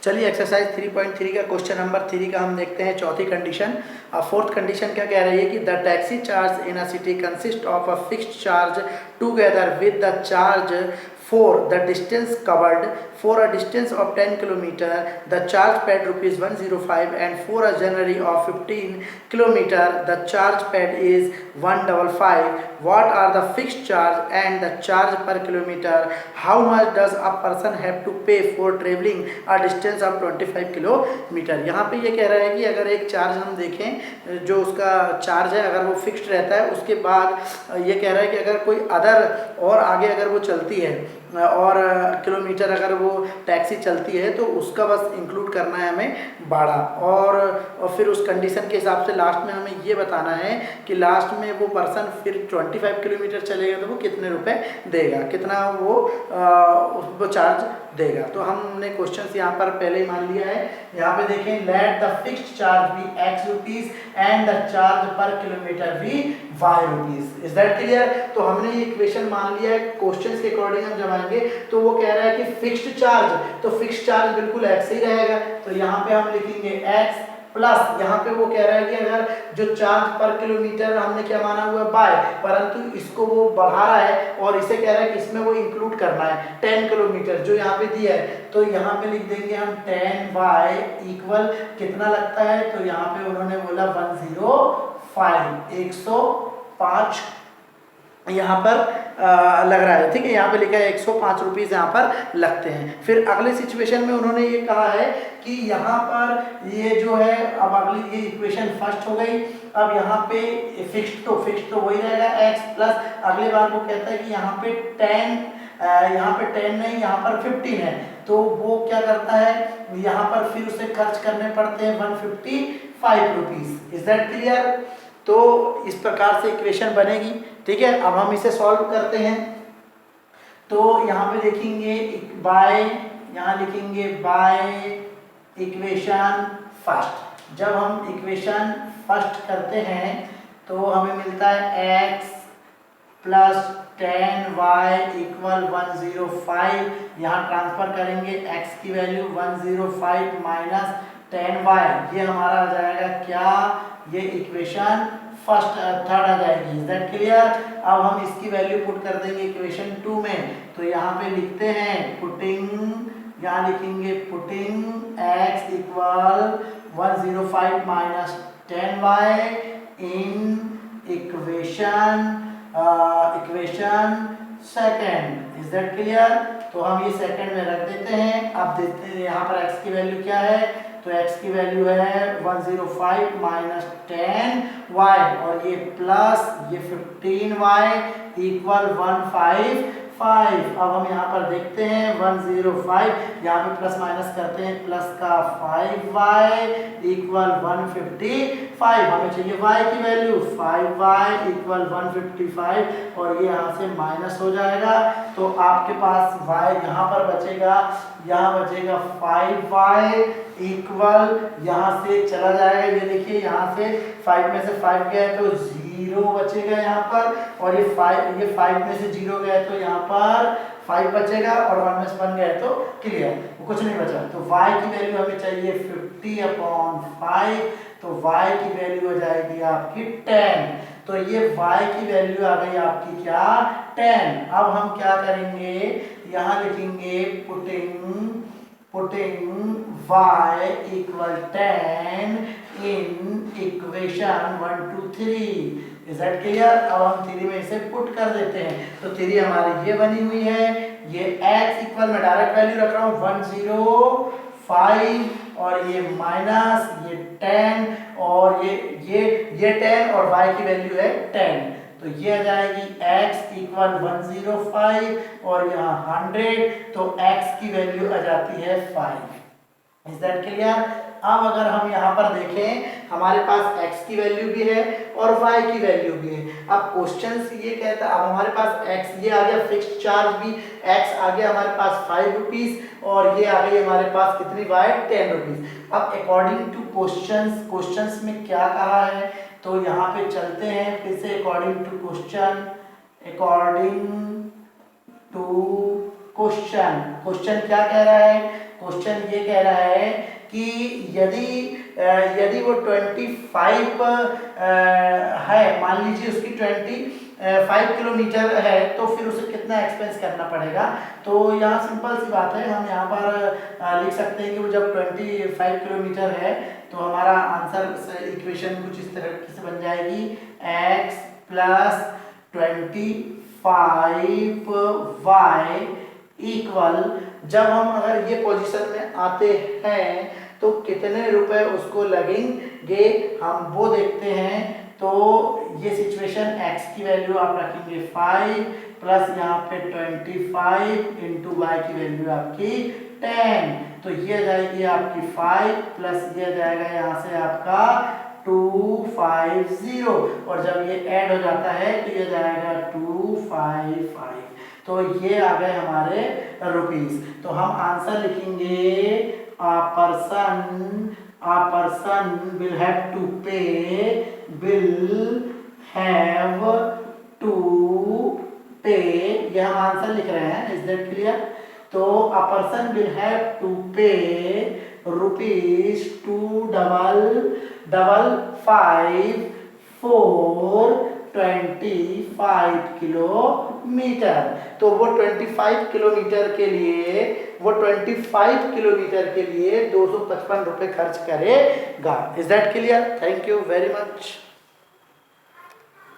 चलिए एक्सरसाइज 3.3 का question number 3 का हम देखते हैं चौथी कंडीशन। अब फोर्थ कंडीशन क्या कह रही है कि the taxi charge in a city consist of a fixed charge together with the charge for the distance covered. For a distance of 10 km the charge paid rupees 105, and for a journey of 15 km the charge paid is 155. What are the fixed charge and the charge per kilometer? How much does a person have to pay for traveling a distance of 25 kilometre? यहाँ पे ये कह रहा है कि अगर एक charge हम देखें, जो उसका चार्ज है अगर वो फिक्स्ड रहता है, उसके बाद ये कह रहा है कि अगर कोई अदर और आगे अगर वो चलती है और किलोमीटर अगर वो टैक्सी चलती है तो उसका बस इंक्लूड करना है हमें भाड़ा। और फिर उस कंडीशन के हिसाब से लास्ट में हमें ये बताना है कि लास्ट में वो पर्सन फिर 25 किलोमीटर चलेगा तो वो कितने रुपए देगा, कितना वो चार्ज देगा। तो हमने क्वेश्चन यहाँ पर पहले ही मान लिया है। यहाँ पे देखें, let the fixed charge be x rupees and the charge per kilometre be y rupees. Is that clear? तो हमने ये इक्वेशन मान लिया है। क्वेश्चन के अकॉर्डिंग हम जब आएंगे तो वो कह रहा है कि फिक्स्ड चार्ज, तो फिक्स्ड चार्ज बिल्कुल x ही रहेगा। तो यहाँ पे हम लिखेंगे x प्लस, यहाँ पे वो कह रहा है कि अगर जो चार्ज पर किलोमीटर हमने क्या माना हुआ है बाय, परंतु इसको वो बढ़ा रहा है और इसे कह रहा है कि इसमें वो इंक्लूड करना है 10 किलोमीटर जो यहाँ पे दिया है। तो यहाँ पे लिख देंगे हम 10y इक्वल कितना लगता है, तो यहाँ पे उन्होंने बोला 105, 105 यहाँ पर लग रहा है। ठीक है, यहाँ पे लिखा है 105 रुपीज यहाँ पर लगते हैं। फिर अगले सिचुएशन में उन्होंने ये कहा है कि यहाँ पर ये जो है, अब अगली ये इक्वेशन फर्स्ट हो गई। अब यहाँ पे फिक्स्ड तो वही रहेगा x प्लस, अगली बार वो कहता है कि यहाँ पे 10 नहीं, यहाँ पर 15 है, तो वो क्या करता है, यहाँ पर फिर उसे खर्च करने पड़ते हैं 155 रुपीज। Is that clear? तो इस प्रकार से इक्वेशन बनेगी। ठीक है, अब हम इसे सॉल्व करते हैं। तो यहाँ पे देखेंगे बाय, यहाँ लिखेंगे बाय इक्वेशन फर्स्ट। जब हम इक्वेशन फर्स्ट करते हैं तो हमें मिलता है x प्लस 10y इक्वल 105। यहाँ ट्रांसफर करेंगे x की वैल्यू 105 माइनस 10y, ये हमारा आ जाएगा क्या, ये इक्वेशन फर्स्ट थर्ड आ जाएगी। Is that clear? अब हम इसकी वैल्यू पुट कर देंगे इक्वेशन 2 में। तो यहाँ पे लिखते हैं पुटिंग, यहाँ लिखेंगे putting x equal 105 minus 10y in equation second. Is that clear? तो हम ये सेकेंड में रख देते हैं। अब देखते हैं यहाँ पर x की वैल्यू क्या है, तो x की वैल्यू है 105 माइनस 10y और ये प्लस ये 15y इक्वल 155। अब हम यहाँ पर देखते हैं 105, यहाँ पे प्लस माइनस करते हैं, प्लस का 5y इक्वल 155। हमें चाहिए y की वैल्यू, 5y इक्वल 155 और ये यहाँ से माइनस हो जाएगा। तो आपके पास y यहाँ पर बचेगा, यहाँ बचेगा 5y इक्वल, यहाँ से चला जाएगा, ये देखिए यहाँ से 5 में से 5 गया है तो 0 बचेगा यहाँ पर, और ये 5 में से 0 गया तो यहाँ पर 5 बचेगा और 1 में से 1 गया तो क्लियर, कुछ नहीं बचा। तो y की वैल्यू हमें चाहिए 50/5, तो y की वैल्यू हो जाएगी आपकी 10। तो ये y की वैल्यू आ गई आपकी क्या, 10। अब हम क्या करेंगे, यहाँ लिखेंगे putting y equal 10 in equation 1 2 3। Is that clear? अब हम 3 में इसे पुट कर देते हैं। तो 3 हमारी ये बनी हुई है, ये x इक्वल में डायरेक्ट वैल्यू रख रहा हूँ 105 और ये माइनस ये 10 और ये 10 और y की वैल्यू है 10। तो ये आ जाएगी x इक्वल 105 और यहाँ 100, तो x की वैल्यू आ जाती है 5। Is that clear? अब अगर हम यहाँ पर देखें, हमारे पास x की वैल्यू भी है और y की वैल्यू भी है। अब क्वेश्चन ये कहता है, अब हमारे पास x ये आ गया, फिक्स्ड चार्ज भी x आ गया हमारे पास 5 रुपीज और ये आ गई हमारे पास कितनी y 10 रुपीज। अब अकॉर्डिंग टू क्वेश्चंस में क्या कहा है, तो यहाँ पे चलते हैं फिर से अकॉर्डिंग टू क्वेश्चन क्या कह रहा है, क्वेश्चन ये कह रहा है कि यदि वो 25 है, मान लीजिए उसकी 25 किलोमीटर है, तो फिर उसे कितना एक्सपेंस करना पड़ेगा। तो यहाँ सिंपल सी बात है, हम यहाँ पर लिख सकते हैं कि वो जब 25 किलोमीटर है तो हमारा आंसर इक्वेशन कुछ इस तरह से बन जाएगी, x प्लस 25y इक्वल, जब हम अगर ये पोजीशन में आते हैं तो कितने रुपए उसको लगेंगे हम वो देखते हैं। तो ये सिचुएशन x की वैल्यू आप रखेंगे 5 प्लस यहाँ पे 25 इंटू वाई की वैल्यू आपकी 10, तो ये जाएगी आपकी 5 प्लस ये जाएगा यहाँ से आपका 250, और जब ये ऐड हो जाता है तो ये जाएगा 255, तो ये आ गए हमारे रुपीस। तो हम आंसर लिखेंगे a person will have to pay, ये हम आंसर लिख रहे हैं, इज दैट क्लियर। तो a person will have to pay rupees 255 for 25 kilometre. तो वो 25 किलोमीटर के लिए 255 रुपए खर्च करेगा। Is that clear? Thank you very much.